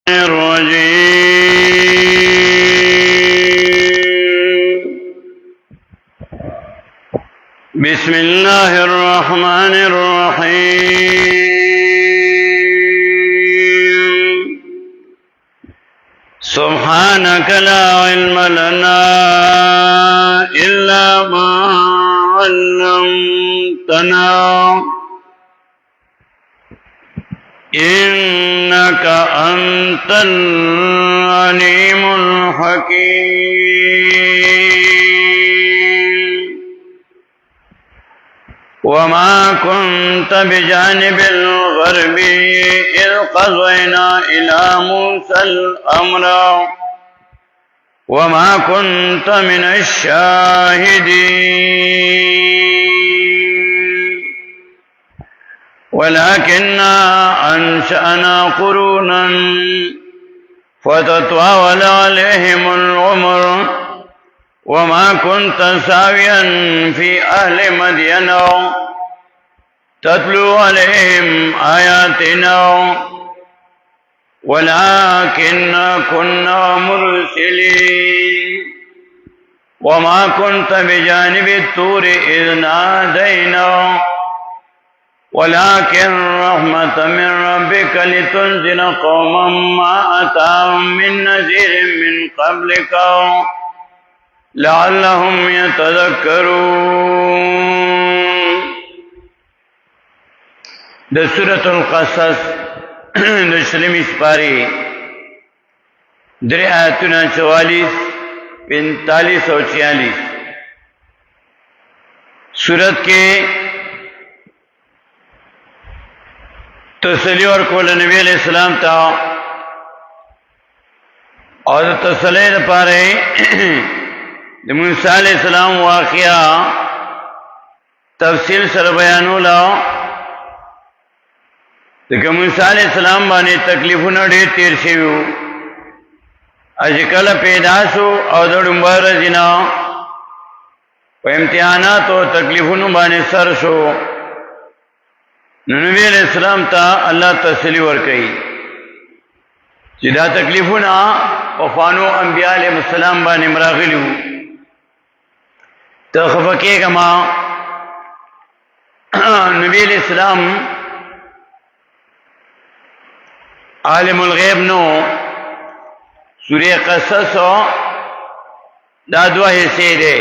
الرجيم بسم الله الرحمن الرحيم سبحانك لا علم لنا إلا ما علمتنا إنك أنت العليم الحكيم وما كنت بجانب الغرب إذ قضينا إلى موسى الأمر وما كنت من الشاهدين ولكننا أنشأنا قرونا فتطاول عليهم العمر وما كنت ساويا في أهل مدين تتلو عليهم آياتنا ولكننا كنا مرسلين وما كنت بجانب الطور إذ نادينا ولكن رحمة من ربك لتنذر قوما ما أتاهم من نذير من قبلك لعلهم يتذكرون. د سورة القصص د شلمی سپاری درې آیتونه 44 45 اور 46 سورت کے تسلی اور کول نبی علیہ السلام تا اور تسلی پارے موسی علیہ السلام واقعہ تفصیل سره بیانولا دغه موسی علیہ السلام باندې تکلیفونه ډېر تیر شوی اجکل پیدا شو او د عمر جنا په امتحانات او تکلیفونو باندې سر شو. نبی علیہ السلام تا اللہ تسلی ورکئی چې دا تکلیفونه وفانو انبیاء علیہ السلام باندې مراغلیو تخفقه کما نبی علیہ السلام عالم الغیب نو سورہ قصص دا دو حصے دے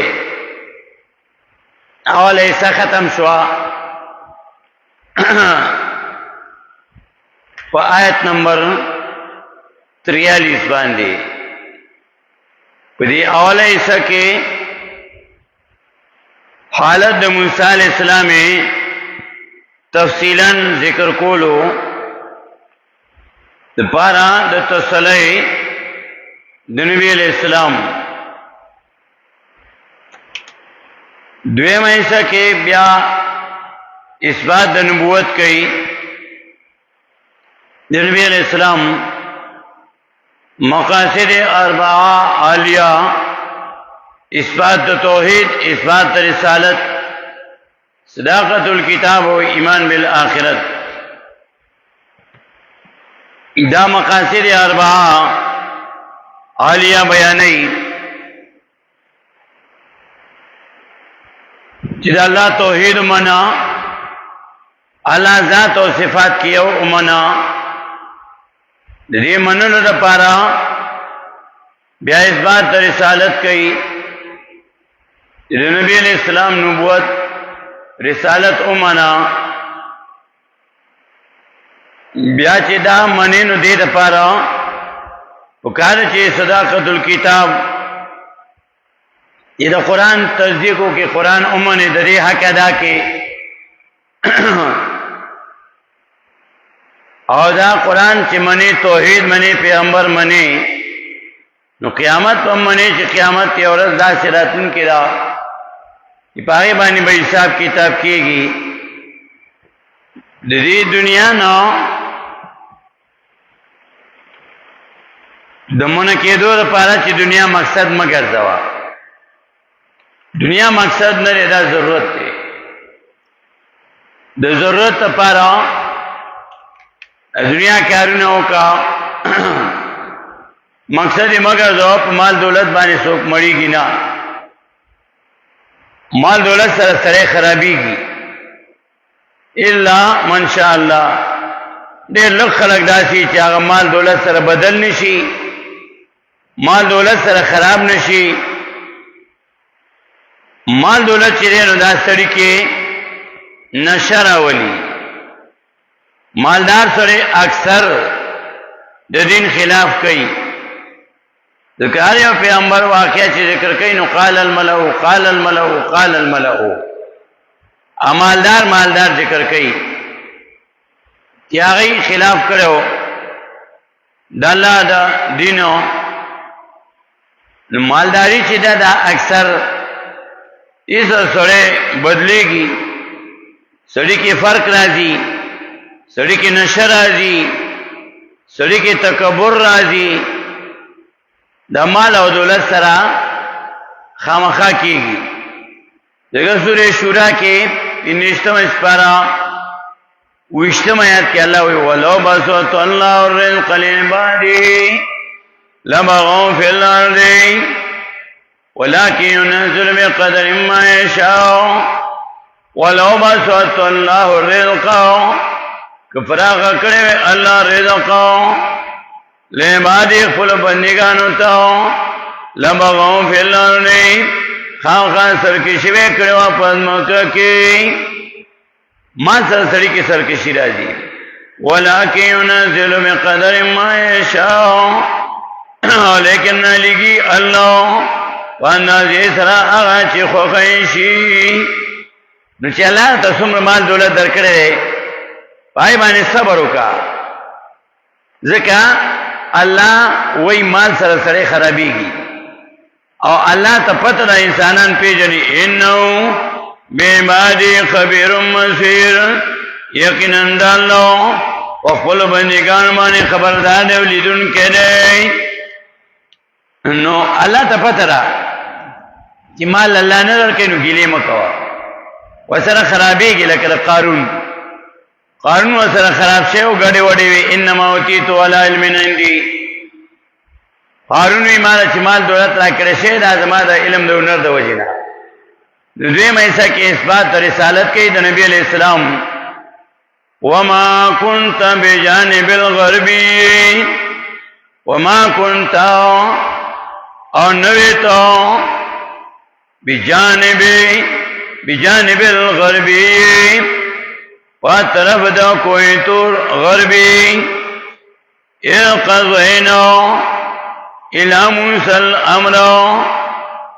اول حصہ ختم شوا آیت نمبر 43 باندې په دې اوله حصہ کې حالت د موسی علیہ السلام تفصیلا ذکر کولو د پارا د تسلی د نبی علیہ السلام. دویمه حصہ کې بیا اثبات د نبوت کئی نبی علیہ السلام مقاصد اربعہ عالیہ اثبات د توحید اثبات د رسالت صداقت الکتاب و ایمان بالآخرت دا مقاصد اربعہ عالیہ بیانی چې اللہ توحید منا اللہ ذات و صفات کیو امنا دې منلو لپاره بیا اثبات رسالت کئی نبی علیہ السلام نبوت رسالت امنا بیا چې دا منینو دې لپاره وکړه چې صداقت الکتاب یہ دا قرآن تصدیقو کہ قرآن امن دری حق ادا کے اور دا قرآن چی منی توحید منی پیغمبر منی نو قیامت پا منی چی قیامت کی عورت دا سراتن کی دا یہ پاگی بانی با حساب کتاب کیے گی دی دنیا نو دمون کی دو دا پارا چی دنیا مقصد مگر دوا دنیا مقصد نه دا ضرورت دی د ضرورت لپاره دنیا کارونه وکړه مقصد مگر ذوق مال دولت باندې څوک مړیږي نه مال دولت سره سره خرابيږي الا من شاء الله ډېر لږ خلک داسي چې هغه مال دولت سره بدل نشي مال دولت سره خراب نشي مال دولت چې نو دا سړی کې نشر اولی مالدار سره اکثر د دین خلاف کوي ذکر یو پیغمبر واقعا چې ذکر کوي نو قال الملأ قال الملأ قال الملأ مالدار ذکر کوي چې هغه خلاف کړو د الله د دینو مالداری چې دا اکثر اس سره بدلېږي سړی کې فرق راځي سړی کې نشر راځي سړی کې تکبر راځي د مال او دولت سره خامخا کیږي دغه سورې شورا کې انشتم اسپارا وشتم آیات کې الله وی ولو بسط الله الرزق لعباده لبغوا في الارض ولكن ينزل بقدر ما يشاء ولو بسط الله الرزق کفراغ کړي الله رزق لعباده خپل بندگانو ته لبغوا في الارض خامخا سرکشي وکړو په مکه کې ما سره کې سرکشي راځي ولکن ينزل بقدر ما يشاء لیکن لګي الله واندازې سره هغه چې خوښ شي نو چې الله تاسو مال دولت درکړي پای باندې صبر وکا ځکه الله وای مال سره سره خرابيږي او الله ته پته د انسانان پیژني انه بعبادی خبیر بصیر یقینا الله او خپل بندگان باندې خبردار دی ولیدونکي دی نو الله ته پته را چې مال الله نه درکې نو ګیلې مکوا وسره خرابېږي لکه قارون وسره خراب شي او غړې وړې وي انما اوتیتو علی علم عندي قارون وی مال چې مال دولت را کړې شه دا زما د علم د هنر د وجینا دوی مېسا کې اثبات رسالت کوي د نبی علیہ السلام وما كنت بجانب الغربي وما كنت او نویتو بجانب الغربی طرف دا کوئی تور غربی قضینا الى موسیٰ الامر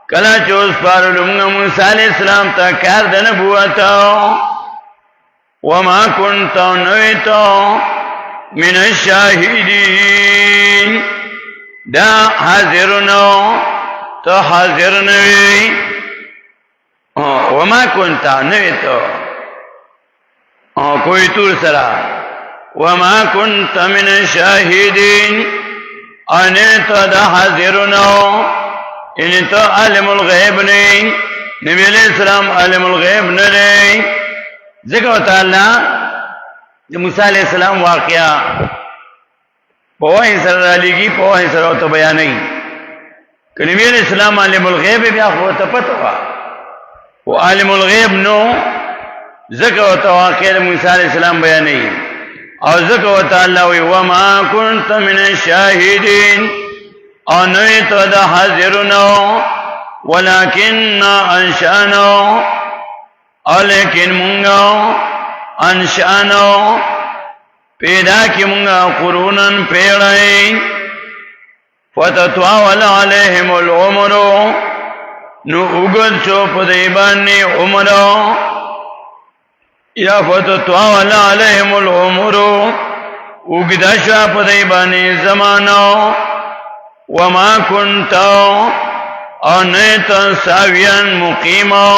کلا چوز پارلونگا موسیٰ علیہ السلام تا کار دا نبوتا وما کنتا نویتا من الشاہدین دا حاضرنو تو حاضر نوی وما کنتا نوی تو کوئی تور سرا وما کنتا من الشاہدین انیتا دا حاضرنو انیتا عالم الغیب نی نبی علیہ السلام عالم الغیب نی ذکر تعالی موسیٰ علیہ السلام واقعہ پوهی سره رالیږي پوهی سره او ته بیانوي که نبی علیہ السلام عالم الغیب بیا خو ته پته وه او عالم الغیب نو ځکه ورته واقع موسی علیہ السلام بیانوي او ځکه ورته الله وی وما كنت من الشاهدین او نوی ته د حاضرونو ولکن انشانو او لیکن مونږ انشانو پیدا کی منگا قرونن پیڑائی فتطوال علیہم العمرو نو اگد شو پدیبانی عمرو یا فتطوال علیہم العمرو اگد شو پدیبانی زمانو وما کنتو او نیتا ساویان مقیمو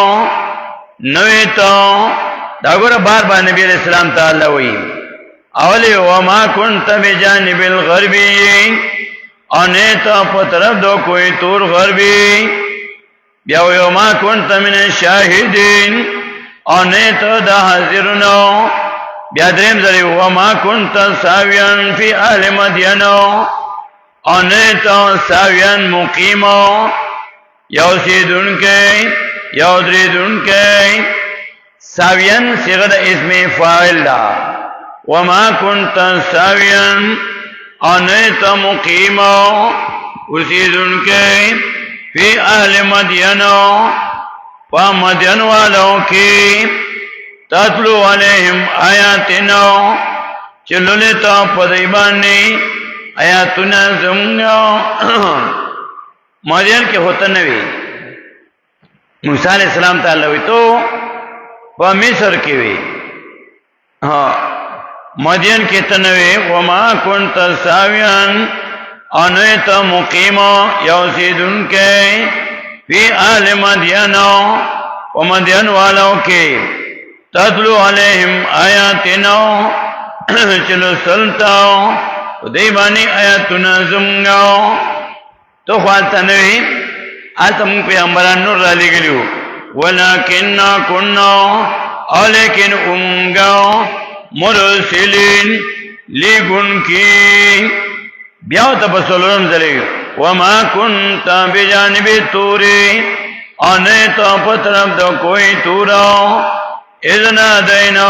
نویتا دا گورا بار بار نبی علیہ السلام تعالی وی اولی وما کنت بجانب الغربی انیتا پترف دو کوئی تور غربی بیاوی وما کنت من الشاہدین انیتا دا حاضرنو بیادرین ذری وما کنت ساویان فی اہل مدینو او نیتا ساویان مقیمو یو سیدون کے یو دریدون کے ساویان صيغه اسم فاعل دا وما كنت ساویان او نیتا مقیمو اسیدون کے فی اہل مدینو فمدین والوں کی تتلو علیہم آیاتنا چلولتا پدیبانی آیاتنا زمگا مدین کے ہوتا نوی موسیٰ علیہ السلام تعالی ہوئی تو وہ مصر کی ہوئی مدین کی تنوی وما کنت ساویان انیت مقیما یوسیدن کے فی اہل مدینہ و مدین والوں کے تتلو علیہم آیاتنا چلو سلتا دیبانی آیاتنا زمگا تو خوالتا نوی آتا مون پیغمبران نور را لگلیو ولیکننا کننا لیکن امگا مرسلین لگن کی بیاو تپسولرم زلیو وما کنتا بجانب توری آنیتا پترم دا کوئی تورا اذنا دینا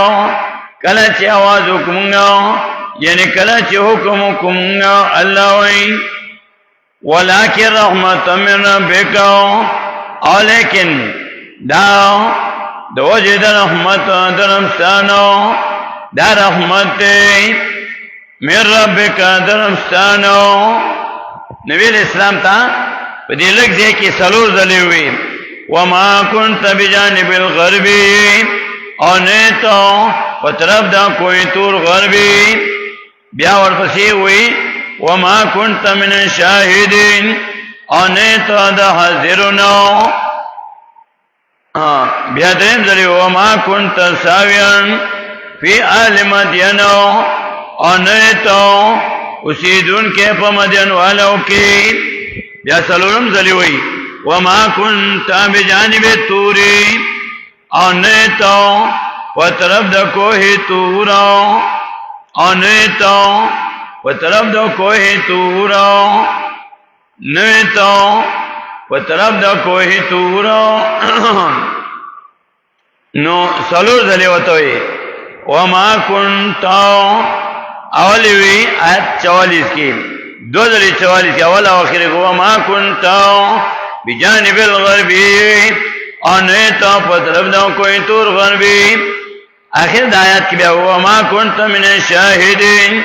کلچ آواز حکمگا یعنی کلچ حکم حکمگا اللہ وی ولیکن رحمت من ربکا لیکن دا وجد رحمت درمستانو دا رحمت من ربکا درمستانو نبی علیہ السلام تا پدی لگ دے کی سلور ذلیوی وما کنت بجانب الغربی اور نیتا پترب دا کوئی تور غربی بیا ورپسی ہوئی وما کنت من الشاہدین اور نیتا دا حاضرنا بیا درم ذلی وما کنت ساویان فی اہل مدینہ اور نیتا اسیدون کے پا مدین والوں کی بیا سلورم ذلی ہوئی وما کنت بجانب توری اور نیتا و طرف دا کوئی تورا اور نیتا و طرف دا کوئی تورا نیتا و طرف دا کوئی تورا نو سلور ذلی ہوتوئی وما کنتا اولیوی آیت 44 کی دو ذلی 44 کی اول آخر کو وما کنتا بجانب الغربی آنیتا پترب دا کوئی تور غربی آخر دا آیت کی بیا وما کنتا من الشاہدین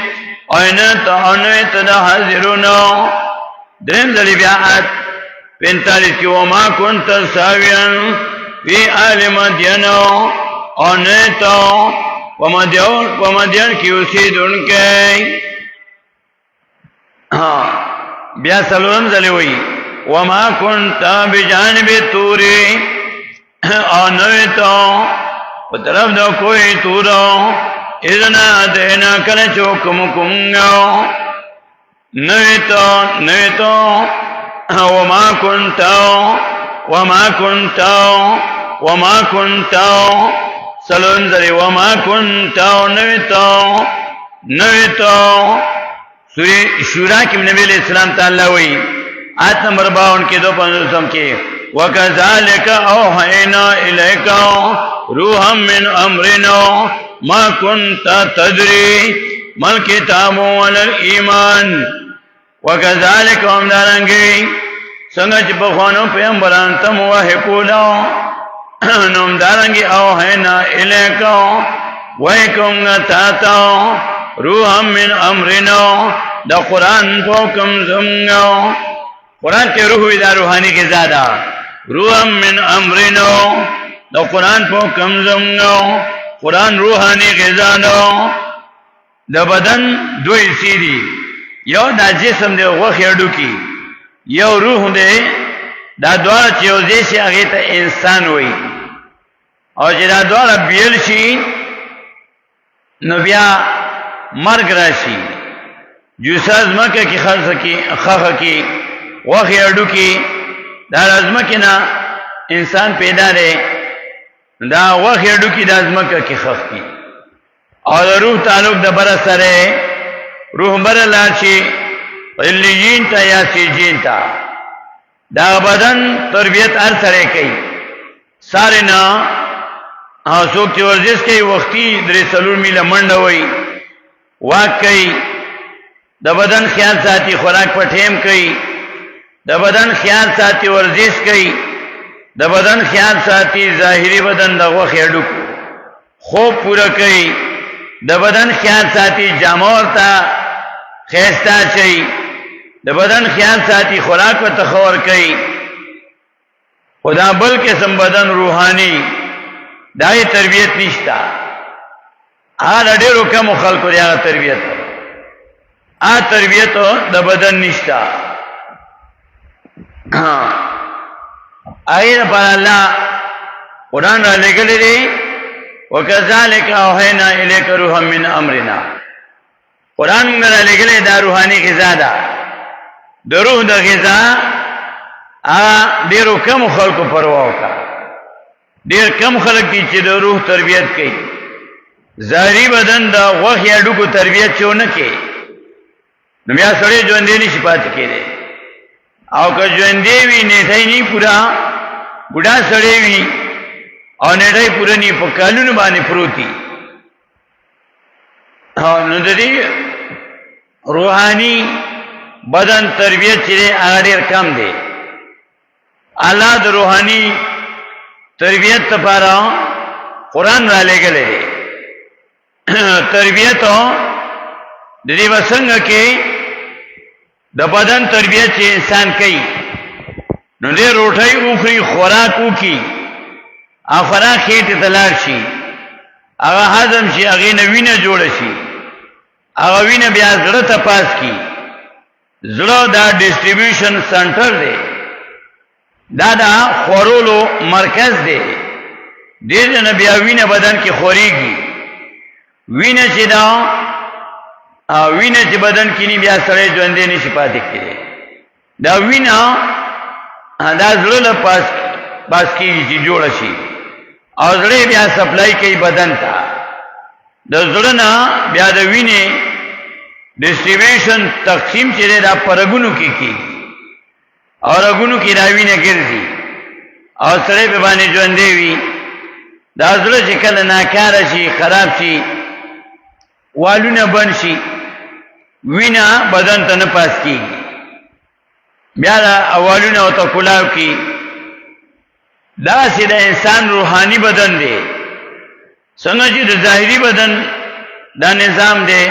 آنیتا دا حاضرونا درم ذلی بیا آیت 45 کی وما کنتا ساویان فی اہل مدینہ آنیتا ومدین کی اسید ان کے بیا سلورم ذلی ہوئی وما کنتا بجانب توری آنویتا پترف دا کوئی تورا اذنا دینا کلچوکم کنگا نویتا وما کنتا سلون ذری وما کنتا نویتا سوری شورا کی نبی علیہ السلام تعالی ہوئی آیت نمبر 52 کے 250 کے وَكَذَلِكَ أَوْحَيْنَا إِلَيْكَ رُوحًا مِّنْ أَمْرِنَا مَا كُنْتَ تَدْرِي مَا الْكِتَابُ وَلَا الْإِيمَانُ وَكَذَلِكَ ہم دارنگی سنگچ بخوانو پیغمبران تم وحی کولا نم دارنگی اوحینا الیکا وحکمگا تاتا روحا من امرنا دا قرآن پوکم زمگا قرآن کے روح دا روحانی کے زیادہ روحا من امرنا دا قرآن پوکم زمگا قرآن روحانی کے زیادہ دا بدن دوئی سیدی یو دا جسم دے غوخی اڈو کی یو روح دے دا دوارا چیوزی سی اغیتا انسان ہوئی اور چی دا دوارا بیل شی نو بیا مرگ راشی جوسا ازمکہ کی خخ کی وخی اڈو کی دا ازمکہ نا انسان پیدا دے دا وخی اڈو کی دا ازمکہ کی خخ کی اور روح تعلق دا برا سرے روح برا لارشی علیین تا یا سجین تا دا بدن تربیت هر سره کوي ساره نه څوک چې ورزش کوي وختي 3 میله منډه وای واک کوي د بدن خیال ساتي خوراک په ټیم کوي د بدن خیال ساتي ورزش کوي د بدن خیال ساتي ظاهري بدن دغه خېډو خوب پورا کوي د بدن خیال ساتي جامه ورته خيستا چي د بدن خیال ساتي خوراک په تخور کوي خدا بل قسم بدن روحاني دای تربیت نشتا ډېرو کم خلکو یا تربیت تربیت د بدن نشتا آئین پر اللہ قرآن را لگلی دی وکذالک اوحینا الیک روحا من امرنا قرآن را لگلی دا روحانی غذا دا دا روح دا غذا دیرو کم خلقو پرواو کا دیر کم خلق دی چی دا روح تربیت کی ظاہری بدن دا غوخ یا ڈوکو تربیت چو نکی نو بیا سڑے جوندے نشی پاتی کے دے او که جوندے وی نیٹھائی نی پورا بڑا سڑے وی او نیٹھائی پورا نی پا کالون بانی پروتی نو دی روحانی بدن تربیت چرے آگا کم دے اللہ دا روحانی تربیت تپارا قرآن را لے گلے دے تربیتو دی بسنگ کے د بدن تربیت چې انسان کوي نو دې روټي اوخري خوراک وکي افراخ خېټه تلار شي هغه هضم شي هغه نوینه جوړ شي هغه وینه بیا زړه ته پاس کی زړه دا ډیسټریبیوشن سنټر دی دا خورولو مرکز دی دې نه بیا وینه بدن کې خوريږي وینه چې دا وینه چې بدن کې نی بیا سره ژوندې نشي پاتې کېږي دا وینه دا زړه له پاس کېږي چې جوړ شي او زړه بیا سپلای کوي بدن ته د زړه نه بیا د وینې ډیسټریبیوشن تقسیم چې دا پرګونو کې کېږي او رګونو کې دا وینه ګرځي او سره به باندې ژوندې وي دا زړه چې کله ناکاره شي خراب شي والونه بن شي وینا بدن ته نه پاس کیږي بیا دا اولونه او ته کلاو کی دا چې د انسان روحاني بدن دی څنګه چې د ظاهري بدن دا نظام دی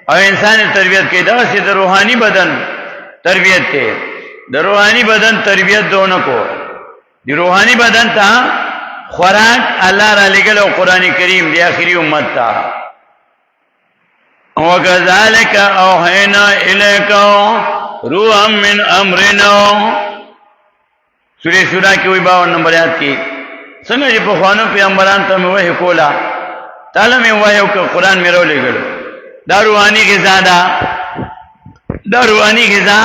او انسان تربیت کوي دا چې د روحاني بدن تربیت دی د روحاني بدن تربیت دونه کو د روحاني بدن ته خوراک الله را لګل او قران کریم دی اخري امت ته وَكَذَلِكَ أَوْحَيْنَا إِلَيْكَ رُوحًا مِّنْ أَمْرِنَا سورہ شورا کی وہی 52 نمبر آیات کی څنګه چې په خوانو پیغمبران ته وحی کولا تعالی مې وایو ک قرآن مې راولې غلو دا روحاني غذا دا روحاني غذا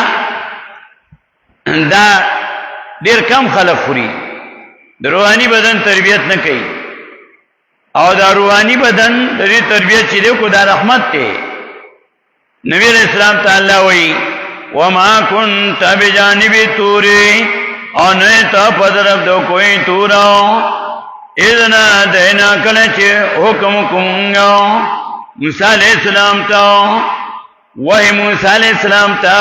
دا ډیر کم خلک خوري د روحاني بدن تربیت نه کوي او دا روحانی بدن دې تربیت چې کو دا رحمت ته نبی اسلام تعالی وی وما كنت بجانب تور او نه ته پدرب دو کوئی تورا اذن دینا کله چې حکم کومو موسی علیہ السلام ته وای موسی علیہ السلام ته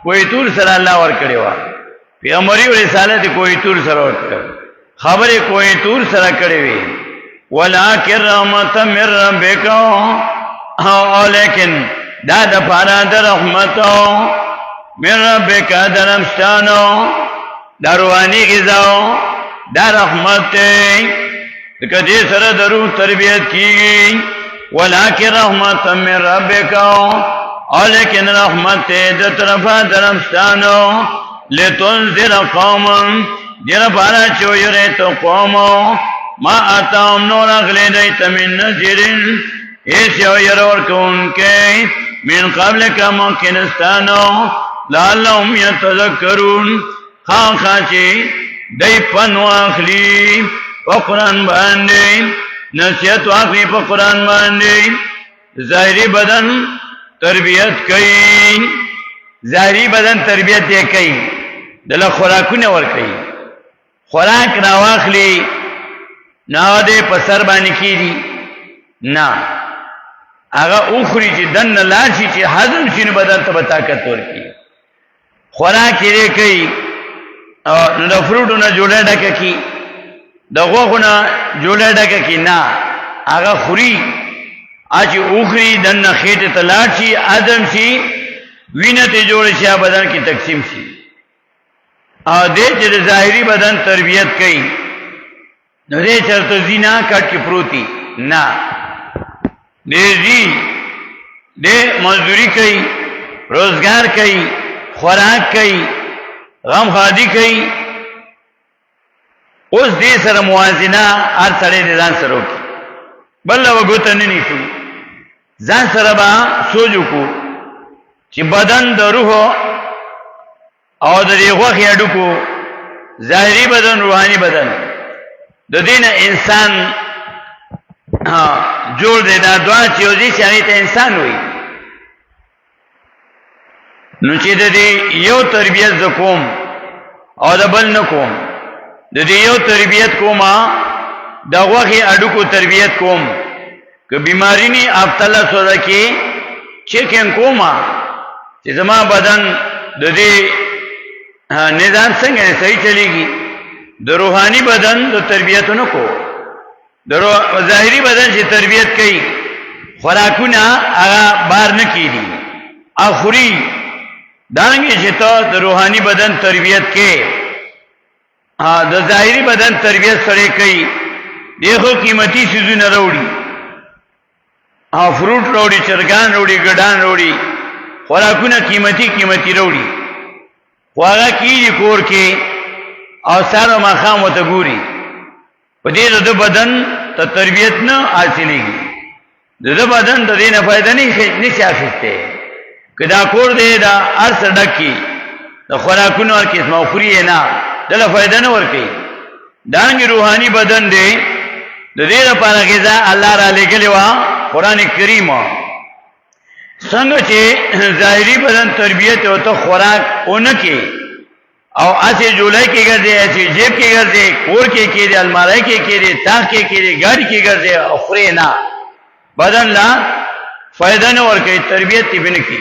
کوئی تور سره الله ور کړی و پیغمبري رسالت کوئی تور سره ور کړ خبره کوئی تور سره کړی وی ولکن رحمت من ربک او لیکن دا د پاره د رحمت من ربک درمستانو دروانی غذا دا رحمت کدی سره درو تربیت کیږي ولکن رحمت من ربک او لیکن رحمت د طرفه درمستانو لتنذر قوما دیر پاره چویره تو قومو ما اتام نور اغلی دیت من نذیرن ایس یو یرور کون کے من قبل کا مکنستانو لعلهم یتذکرون خان خاچی دی پنو اخلی پا قرآن باندی نصیحت اخلی پا قرآن باندی ظاہری بدن تربیت کئی ظاهری بدن تربیت دی کوي دله خوراکونه ور کوي خوراک راواخلی نه دې په سر باندې کیږي نه هغه اوخري چې دن لاشي چې هضم شي بدن ته طاقت ورکي خوراک یې کوي او د فروټونو جوړه ډکه کی د غوغونه جوړه ډکه کی نه هغه خوري اج اوخري دن خېټه ته لاشي هضم شي وینه ته جوړ شي بدن کې تقسیم شي ا دې چې ظاهري بدن تربیت کوي نو دې چرته زینا کټ کې پروتي نه دې مزدوری کوي روزگار کوي خوراک کوي غم خادي کوي اوس دې سره موازنه هر سړی دې ځان سره وکړي بل وګوت نه نیسو ځان سره با سوچو کو چې بدن د روح او د غوښې اډوکو ظاهري بدن روحاني بدن د دین انسان جوړ دی دا دوا چې یوځي چې ته انسان وي نو چې د دې یو تربیت کوم او د بل نه کوم د دې یو تربیت کوما د غوښې اډوکو تربیت کوم که بیماری ني ابتلا سودا کې چیکن کوما چې زما بدن د دې نظام څنګه صحیح چلیږي د روحاني بدن د تربیتونو کو د ظاهري بدن چې تربیت کوي خوراکونه هغه بار نه کیږي اخري دانګي چې ته د روحاني بدن تربیت کې د ظاهري بدن تربیت سره کوي دغه قیمتي شیزونه وروړي فروټ وروړي چرګان وروړي ګډان وروړي خوراکونه قیمتي وروړي واغه کیږي کور کې او سره مخام وته ګوري په دې د بدن ته تربیت نه حاصلېږي د بدن د دې نه فائدہ نه شي اخیسته کدا کور دې دا ارث ډکی د خوراکونو او قسمه خوري نه دله فائدہ نه ورکي دانګ روحاني بدن دې د دې لپاره غذا الله را لګلې وا قران کریم څنګه چې ظاهري بدن تربیت او ته خوراک اونکي او اسه جولای کې ګرځي اسه جیب کې ګرځي کور کې کېږي الماری کې کېږي تاخ کې کېږي ګاډي کې ګرځي او خوري نه بدن لا فائدہ نه ورکي تربیت یې بنکي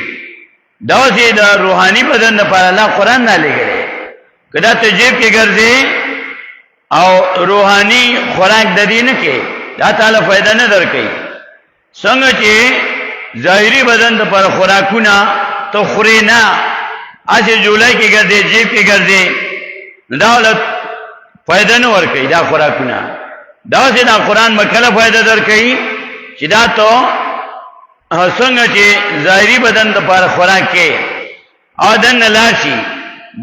دا چې د روحاني بدن لپاره الله قران نه لګړي کدا ته جیب کې ګرځي او روحاني خوراک د دې نه کې دا تعالی فائدہ نه درکې څنګه چې ظاهري بدن لپاره خوراکونه تو خوري نه اجه جولای کې ګرځي جیب کې ګرځي دولت فائدہ نه ور کوي دا خوراکونه دا چې دا قران مکله فائدہ در کوي چې دا ته څنګه چې ظاهري بدن لپاره خوراک کې اذن لاشي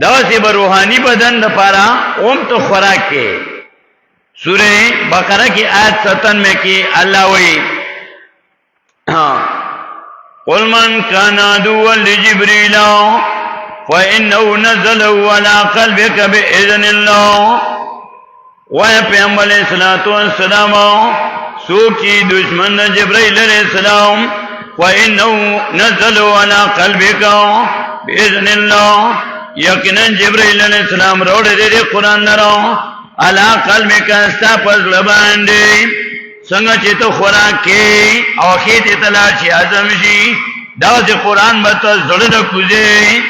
دا چې روحاني بدن لپاره اوم تو خوراک کې سورہ بقرہ کی آیت 97 کې الله وایي قل من كان عدوا لجبريل فإنه نزله على قلبك بإذن الله وَيَا پیغمبر علیہ الصلوۃ والسلام سوچی دشمن جبرائیل علیہ السلام فإنه نزله على قلبك بإذن الله یقینا جبرائیل علیہ السلام روڑ دے قرآن نرو على قلبك استا پزل باندې څنګه چې ته خوراک کې او خېټ اطلاع شي اعظم شي دا چې قرآن به ته زړه د کوزي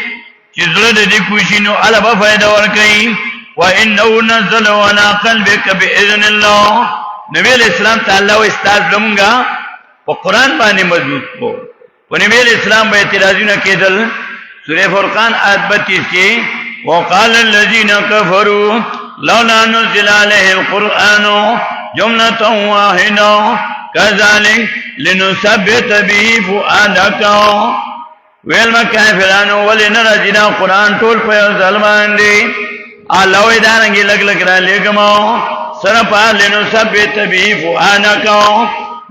چې زړه دې کوشي نو الله به فائدہ ورکړي وانه نزل على قلبك باذن الله نبی اسلام تعالی او استاد لمغا په قرآن باندې مضبوط کو په نبی اسلام به اعتراضونه کېدل سورہ فرقان آیت 32 کې وقال الذين كفروا لولا نزل عليه القرآن جملة واحدة كذلك لنثبت به فؤادك ویل کافرانو ولنا رجنا قرآن ټول په ظلمان دي الله وی دانګي لګ لګ را لګمو سره په لنثبت به فؤادك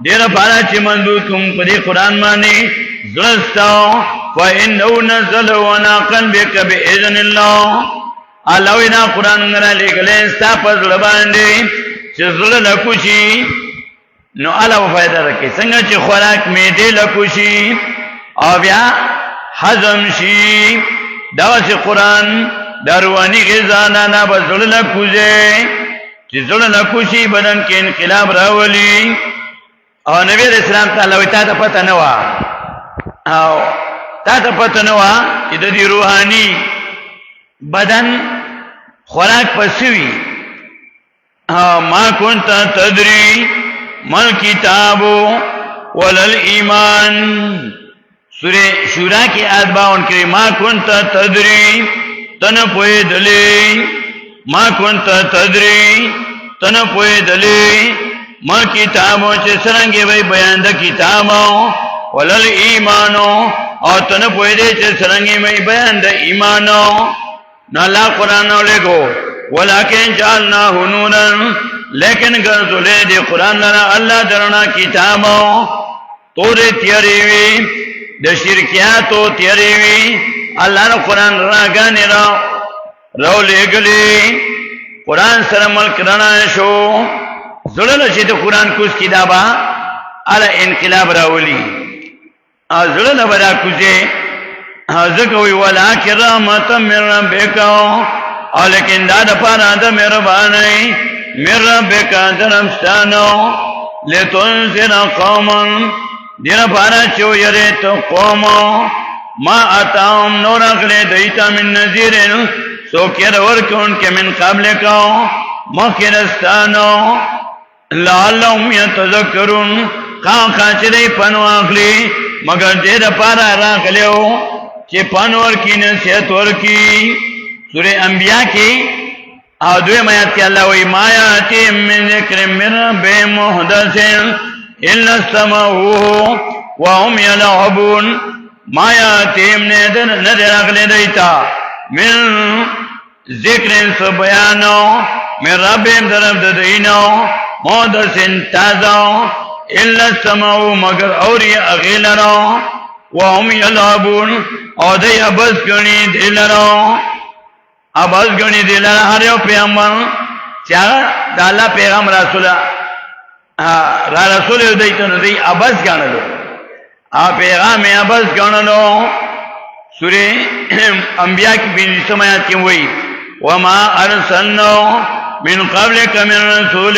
ډیر بارا چې مضبوط کوم په دې قرآن باندې زړستا فإنه نزل على قلبك بإذن الله الله وی دا قرآن غره لګلې ستا په ځل باندې چې زړه لکوشي نو الله فائدہ راکې څنګه چې خوراک می دې لکوشي او بیا حزم شي دغه قرآن دروانی غذانا نا بزړه کوزه چې زړه کوشي بدن کې انقلاب راولي او نبی رسول الله تعالی وتا ته پته نه و او تا ته پته نه و چې د دې روحاني بدن خوراک پسوي ما كنت تدري ما الكتاب ولا الإيمان سورة شورا کی آیت 52 کې ما كنت تدري تن پوي دلي ما كنت تدري تن پوي دلي ما کتابو چې څنګه وي بیان د کتابو ولا الإيمان او تن پوي دې چې څنګه وي بیان د ایمانو نه لا قرآن ولګو ولكن جعلناه نورا لیکن ګرځولې دې قرآن لرا الله درنا کتابو تورې تیارې وي د شرکیاتو تیارې وي الله نو قرآن راګانې راو لګلې قرآن سره ملک رڼا شو زړه چې د قرآن کوز کتابه ال انقلاب راولي زړه نه برا کوزه ځکه وی ولا کرامت من ربک او لیکن دا د پاره د مهرباني من ربک درمستانو لتنذر قوما دینه پاره چو یری تو قوم ما اتاهم نور اغلی دیتا من نذیرن سو کیر ورکون که من قبل کو مخیرستانو لعلهم یتذکرون خاچه پنو اغلی مگر دیر پارا راغلیو چه پنور کی نصیحت ورکی سورہ انبیاء کی دوی میات کی اللہ وی ما یاتیم من ذکر من رب محدث الا استمعوه وهم یلعبون ما یاتیم ندر اغلی دیتا من ذکر سو بیانو من رب درب دینو محدث تازو الا استمعوه مگر اوری اغیلرو وهم یلعبون او دی عباس گنی دیلرو عباس گنی دیلرو هر یو پیغمبر چاگه دا اللہ پیغام رسول دیتو دی عباس گنلو پیغام عباس گنلو سورہ انبیاء کی 20 آیات کی ہوئی وما ارسلنا من قبلك من رسول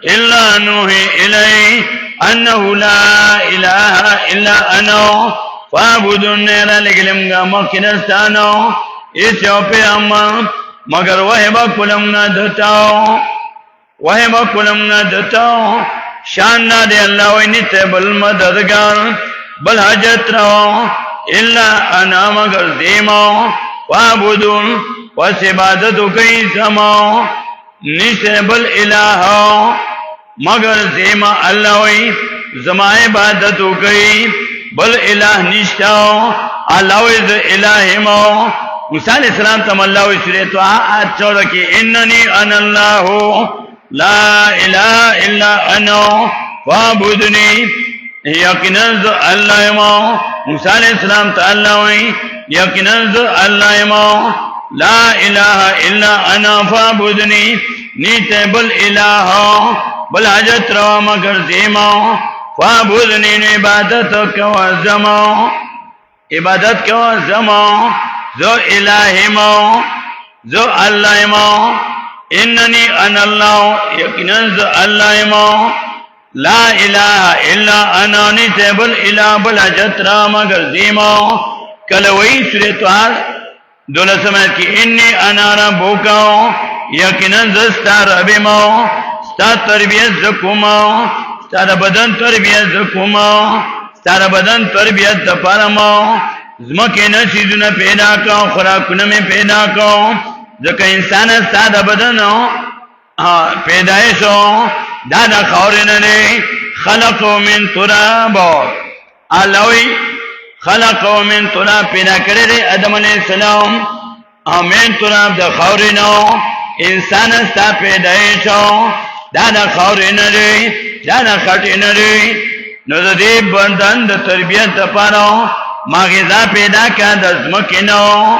الا نوحي اليه انه لا اله الا انا فاعبدوني لگلم گا مکنستانو اس یو پیغام مگر وحی بکلم ندتاو وحی بکلم ندتاو شان نا دے اللہ وینیت بل مددگار بل حجت رو الا انا مگر زیمو فاعبدون پس عبادتو کئی سمو نیس بل الہو مگر زیما اللہ وی زما عبادتو کئی بل الہ نشتاو اللہ وی ز الہمو موسیٰ علیہ السلام تم اللہ وی سوریتو آت چوڑا کی اننی انا اللہ لا الہ الا انا فابدنی یقیناً ز اللہ امو موسیٰ علیہ السلام تا اللہ وی یقیناً ز اللہ امو لا الہ الا انا فابدنی نیت بل الہ بل حجت رو مگر زیمو فابدنی عبادت کو زمو عبادت کو زمو ذو الہمو ذو اللہمو اننی انا اللہ یقیناً ذو اللہمو لا الہ الا انا نیت بل الہ بل حجت رو مگر زیمو کلوئی سورہ توحاد دولہ سمجھ کی انی انا ربکو یقیناً زستا ربیمو ستا تربیت زکومو ستا بدن تربیت زکومو ستا بدن تربیت دپارمو زمکی نسیدون پیدا کو خوراکونمی پیدا کو زکا انسان ستا بدنو پیدایشو دادا خورننی خلقو من ترابو اللہوی خلقو من تراب پیدا کرده ادم علیہ السلام من تراب دا خورنو انسان ستا پیدایشو دادا خورننی دادا خطننی نو دا دی بندن دا تربیت دا پانو ماغذا پیدا که دا زمکنو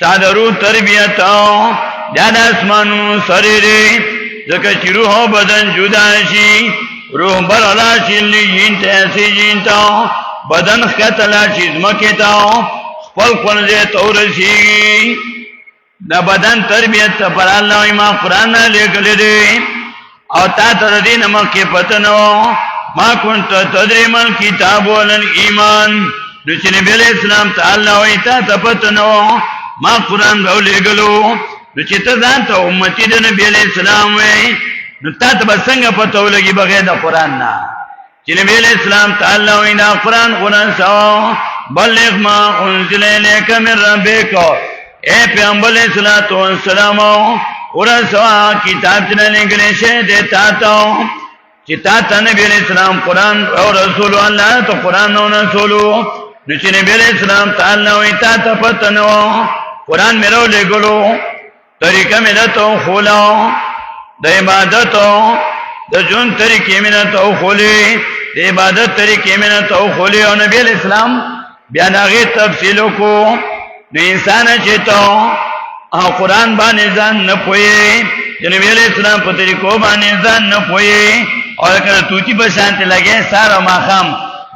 سادرو تربیتو دادا اسمانو سریری زکا چی روح و بدن جدا شی روح برعلا شی لی جین تیسی جین تا بدن خطلا چیز مکیتا خپل کنزه تورسی دا بدن تربیت پر اللہ ما قرآن لکل دی او تا تردین مکی پتنو ما کنت تدریم الكتاب والایمان نوچی نبی علیہ السلام تا اللہ وی تا تپتنو ما قرآن رو لگلو نوچی تا دانتا امتی دا نبی علیہ السلام وی نو تا تا بسنگ پتو لگی بغیر دا قرآن نا چی نبی علیہ السلام تا اللہ وی دا قرآن سوا بلغ ما انزل الیک من ربکو اے پیغمبر علیہ السلام ورسوا کتاب چنا لگلے شے دیتا تاو چی تا تا نبی علیہ السلام قرآن او رسولو اللہ تو قرآن او رسولو نو چی نبی علیہ السلام تا اللہ وی تا تا پتنو قرآن میرو لگلو طریقہ میرتو خولو دا عبادتو دا جون طریقی منتو خولی دا عبادت طریقی منتو خولی او نبی علیہ السلام بیان آغی تفصیلو کو نو انسان چیتو قرآن بانے ځان نه پوي نبی علیہ السلام په طریقو باندې ځان نه پوي او کله توتی په شانت لګي سارو ماخام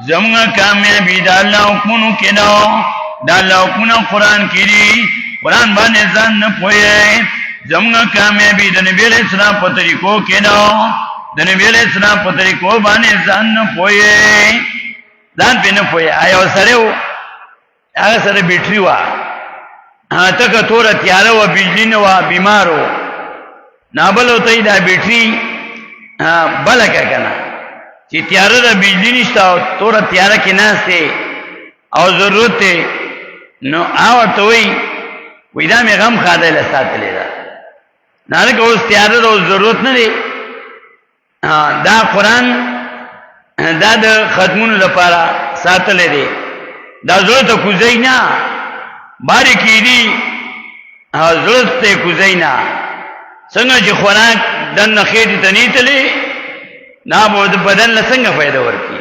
زموږه کامیابی د الله حکمونو کې نو د الله حکمونو قرآن کې دي قرآن باندې ځان نه پوي زموږه کامیابی د نبی علیہ السلام په طریقو کې نو د نبی علیہ السلام په طریقو باندې ځان نه پوي ځان په نه پوي آیا سره هغه سره بیٹری وا تک تورا تیارا و بجلی نوا بیمارو نابلو تای دا بیٹری بلا که کنا چی تیارا دا بجلی نشتا تورا تیارا کی ناستے او ضرورت تے نو آور توی ویدا می غم خواده لسات لی دا نالک اوز تیارا دا ضرورت ندے دا قرآن دا ختمون لپارا سات لی دے دا ضرورت کوزی نا باری کی دی ضرورت تے کوزینا سنگا چی خوراک دن نخیتی تنیتلی نابو دا بدن لسنگا فیده ورکی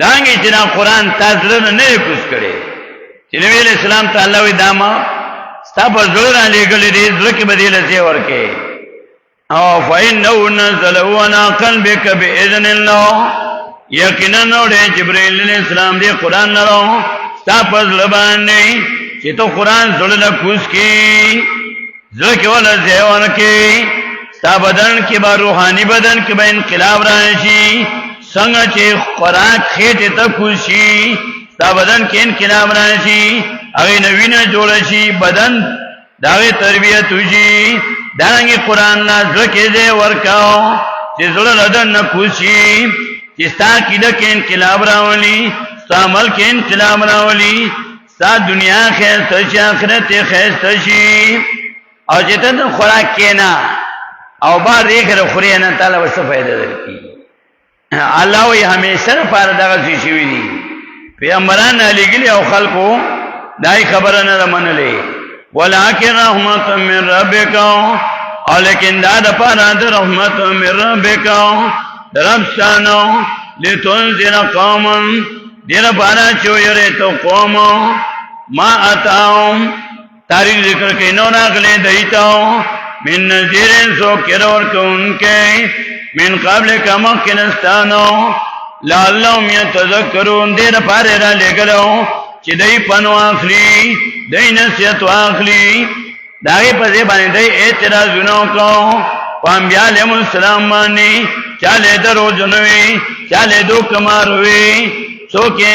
دانگی چنا قرآن تازلن نئے کس کرے چی نبی علیہ السلام تا اللہ وی داما ستا پر ضروران لے گلی دی ضرور کی بدیل سے ورکے او فَإِنَّهُ نَزَلَهُ عَلَىٰ قَلْبِكَ بِإِذْنِ اللَّهِ یقینا نوڑے جبرائیل علیہ السلام دی قرآن نرو ستا پر زلبان نہیں چی تو قرآن زلنا کوس کی زلکی والا زیوان کی ستا بدن کی با روحانی بدن کی با انقلاب رانشی سنگا چی قرآن خیٹ تا کوشی ستا بدن کی انقلاب رانشی اگی نوین جوڑشی بدن داغی تربیت ہوشی دارنگی قرآن نا زلکی زی ورکاو چی زلنا دن کوشی چی ستا کیدہ کی انقلاب راولی ستا عمل کی انقلاب راولی ستا دنیا خیست شی آخرت خیست شی او چیتا دا خوراک کینا او بار ریخ رو خورینا تعالی وسط فائدہ در کی اللہ وی ہمیشہ پار دا غسی شوی دی پیغمبران علی گلی او خلقو دائی خبرن رمن لے ولیکن رحمت من ربکا او لیکن دا دا پارا دا رحمت من ربکا در ربستانو لتنزل قوما دیر پارا چویرے تو قومو ما اتاؤں تاریخ ذکر کے نو ناقلے دیتاؤں من نذیرین سو کرور کن کے من قابل کا مکنستانو لعلہم یتذکرون دیر پارے را لے گلو چی دی پنو آخلی دی نصیت آخلی داغی پسی بانی دی اعتراضونو کو پانبیاء علیہ السلام مانی چالے درو جنوی چالے دو کماروی سو کے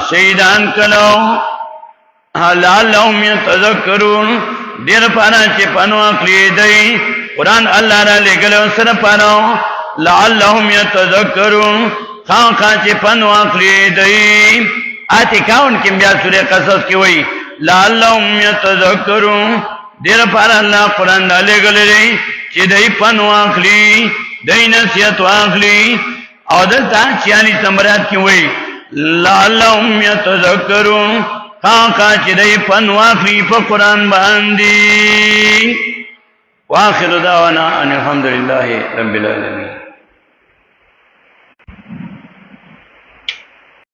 شہیدان کلو لعلہم یتذکرون دیر پانا چی پنو اقلی دی قرآن اللہ را لے گلو سر پانو لعلہم یتذکرون خان خان چی پنو اقلی دی آتی کاؤن کم بیا سورہ قصص کی وئی لعلہم یتذکرون دیر پانا اللہ قرآن را لے گلو دی چی دی پنو اقلی دی نصیت اقلی او دلتا 46 نمبرات کی وئی لعلہم یتذکرون خاقا چی دی پن واقعی پا قرآن باندی وآخر دعوانا ان الحمدللہ رب العالمین